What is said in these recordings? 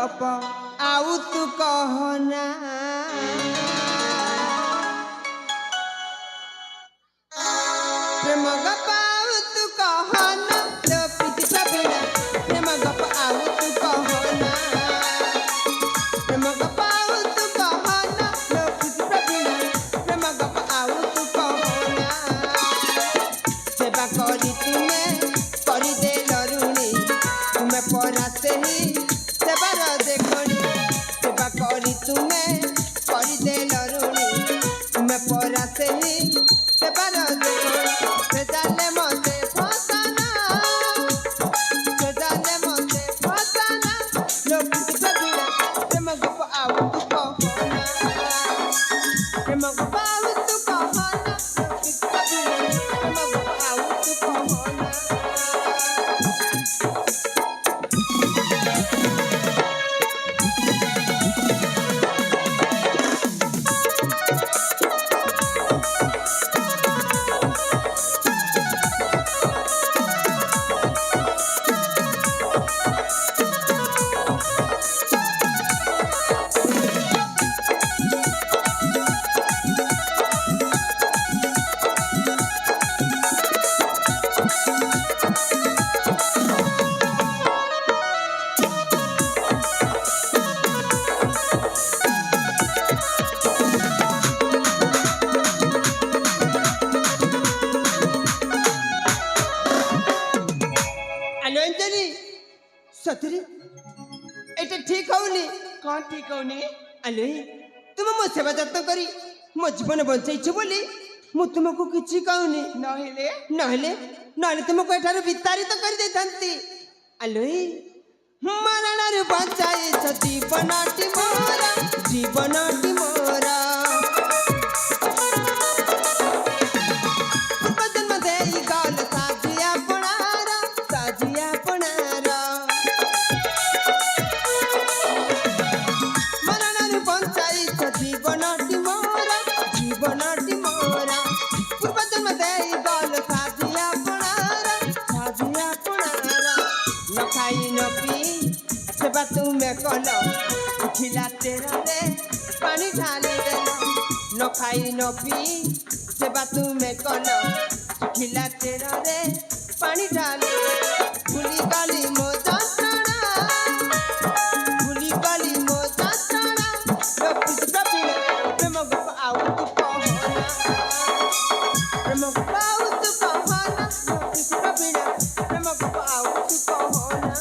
गप आउ तू कहना प्रेम गप आउ तू कहना लो प्रीति प्रवीणा प्रेम गप आउ तू कहना प्रेम गप आउ तू कहना लो प्रीति प्रवीणा प्रेम गप आउ तू कहना सेवा करी तुम्हें करी दे लरुणी तुम्हें पराते ही सेवार देखनी सेवा करी तुम्हें करी दे लरुणी तुम्हें पराते ही सेवार देखनी से जाने मते फसाना से जाने मते फसाना लोक प्रवीणा प्रेम गप आउ तू कहना प्रेम गप आउ तू कहना लोक प्रवीणा प्रेम गप आउ तू कहना आलो अंजलि सतरी एटा ठीक होनी कौन ठीक होनी आलो तुम मो सेवा जत्न करी मो जीवन बंचाइछ बोली मु तुमको किछि कहूनी नहेले नहले नहले तुमको एठार विस्तारित कर देथांती आलो मरणर बंचाइछ जीवनटी मोरा बदन में देई गाल साजिया पणारा मरणर बंचाइछ जीवनटी मोरा बदन में देई गाल साजिया पणारा न खाई न पी सेवा तुम्हें कल खिला तेरा दे पानी ढाली देना न खाई न पी सेवा तुम्हें कल खिला तेरा दे पानी ढाली भूली गली मो जंत्रणा लोक प्रवीणा प्रेम गप आउ तू कहना प्रेम गप आउ तू कहना लोक प्रवीणा प्रेम गप आउ तू कहना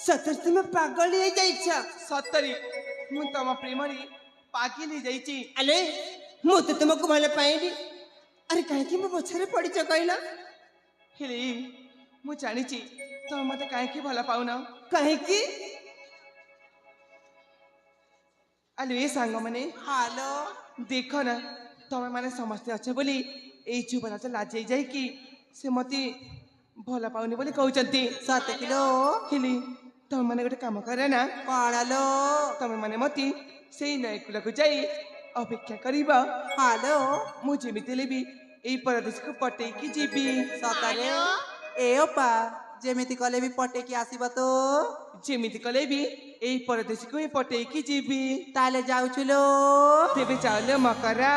सतर तुम पागल हो जाइछ सतरी मु तम प्रेमरी पागिल हो जाइछि अले मु तो तुमको भले पाइली अरे काहे कि मो पछरे पड़िछ कहला हेले मु जानिछि तुम मते काहे कि भला पाउना काहे कि अले सांग माने हालो देखो ना तुम माने समस्त अच्छे बोली एई जुबना तो लाजै जाई कि से मते भला पाउनी बोली कहउचंती 7 किलो हेले तुम माने गोटे काम करे ना कणालो तुम माने मती सेई नय कुला को जाई ଅପେକ୍ଷା କରିବ। ହ୍ୟାଲୋ ମୁଁ ଯେମିତି ହେଲେ ବି ଏଇ ପରଦେଶକୁ ପଟେଇକି ଯିବି। ସତରେ ଏ ଅପା ଯେମିତି କଲେ ବି ପଟେଇକି ଆସିବ ତ। ଯେମିତି କଲେ ବି ଏଇ ପରଦେଶକୁ ହିଁ ପଟେଇକି ଯିବି। ତାହେଲେ ଯାଉଛୁ ଲୋ। ତେବେ ଚାଲ ମକରା।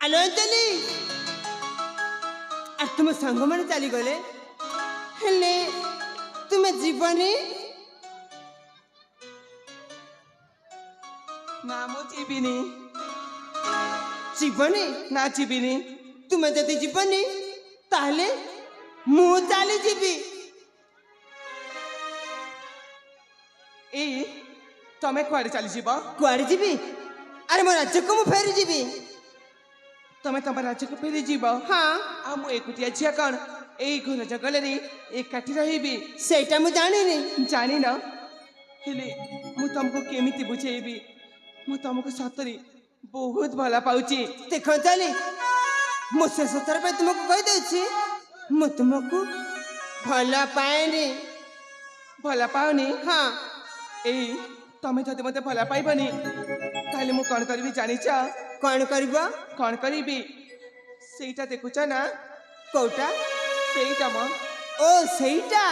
ଆଲୋ ଅଞ୍ଜଲି, ଆରେ ତୁମ ସାଙ୍ଗମାନେ ଚାଲିଗଲେ, ହେଲେ ତୁମେ ଯିବନି? ନା ମୁଁ ଯିବିନି। ଯିବନି? ନା ଯିବିନି। ତୁମେ ଯଦି ଯିବନି ତାହେଲେ ମୁଁ ଚାଲିଯିବି। ଏଇ ତମେ କୁଆଡେ ଚାଲିଯିବ? କୁଆଡେ ଯିବି? ଆରେ ମୋ ରାଜ୍ୟକୁ ମୁଁ ଫେରି ଯିବି। ତମେ ତମ ରାଜ୍ୟକୁ ଫେରି ଯିବ? ହଁ। ଆଉ ମୁଁ ଏକୁଟିଆ ଝିଅ କଣ ଏଇ ଘନ ଜଙ୍ଗଲରେ ଏକାଠି ରହିବି? ସେଇଟା ମୁଁ ଜାଣିନି। ଜାଣିନ? ହେଲେ ମୁଁ ତମକୁ କେମିତି ବୁଝେଇବି? ମୁଁ ତମକୁ ସତରେ ବହୁତ ଭଲ ପାଉଛି। ଦେଖ ଅଞ୍ଜଲି, ମୁଁ ଶେଷ ଥର ପାଇଁ ତୁମକୁ କହିଦେଉଛି, ମୁଁ ତୁମକୁ ଭଲ ପାଏନି। ଭଲ ପାଉନି? ହଁ। ଏଇ ତମେ ଯଦି ମତେ ଭଲ ପାଇବନି ତାହେଲେ ମୁଁ କଣ କରିବି ଜାଣିଛ? କଣ କରିବ? କଣ କରିବି? ସେଇଟା ଦେଖୁଛ ନା? କୋଉଟା? ସେଇଟା ମ। ଓ ସେଇଟା?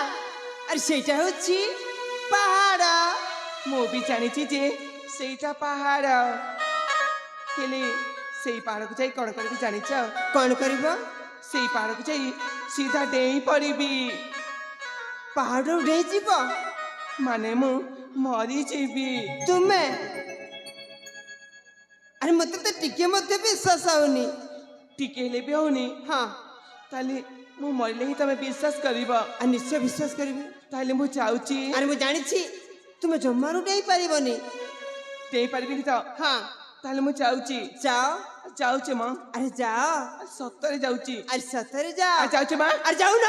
ଆରେ ସେଇଟା ହେଉଛି ପାହାଡ଼। ମୁଁ ବି ଜାଣିଛି ଯେ ସେଇଟା ପାହାଡ଼। ହେଲେ ସେଇ ପାହାଡ଼କୁ ଯାଇ କଣ କରିବି ଜାଣିଛ? କଣ କରିବ? ସେଇ ପାହାଡ଼କୁ ଯାଇ ସିଧା ଡେଇଁ ପଡ଼ିବି। ପାହାଡ଼ରୁ ଡେଇଁଯିବ? ମାନେ ମୁଁ ମରିଯିବି। ତୁମେ? ଆରେ ମତେ ତ ଟିକେ ମଧ୍ୟ ବିଶ୍ୱାସ ହଉନି। ଟିକେ ହେଲେ ବି ହଉନି? ହଁ। ତାହେଲେ ମୁଁ ମରିଲେ ହିଁ ତମେ ବିଶ୍ୱାସ କରିବ? ଆଉ ନିଶ୍ଚୟ ବିଶ୍ୱାସ କରିବି। ତାହେଲେ ମୁଁ ଯାଉଛି। ଆରେ ମୁଁ ଜାଣିଛି ତୁମେ ଜମାରୁ ଡେଇଁ ପାରିବନି। ଡେଇଁ ପାରିବିନି ତ? ହଁ। ତାହେଲେ ମୁଁ ଯାଉଛି। ଯାଅ। ଯାଉଛି ମ। ଆରେ ଯାଅ। ସତରେ ଯାଉଛି। ଆରେ ସତରେ ଯାଅ। ଯାଉଛି ମା। ଆରେ ଯାଉନ।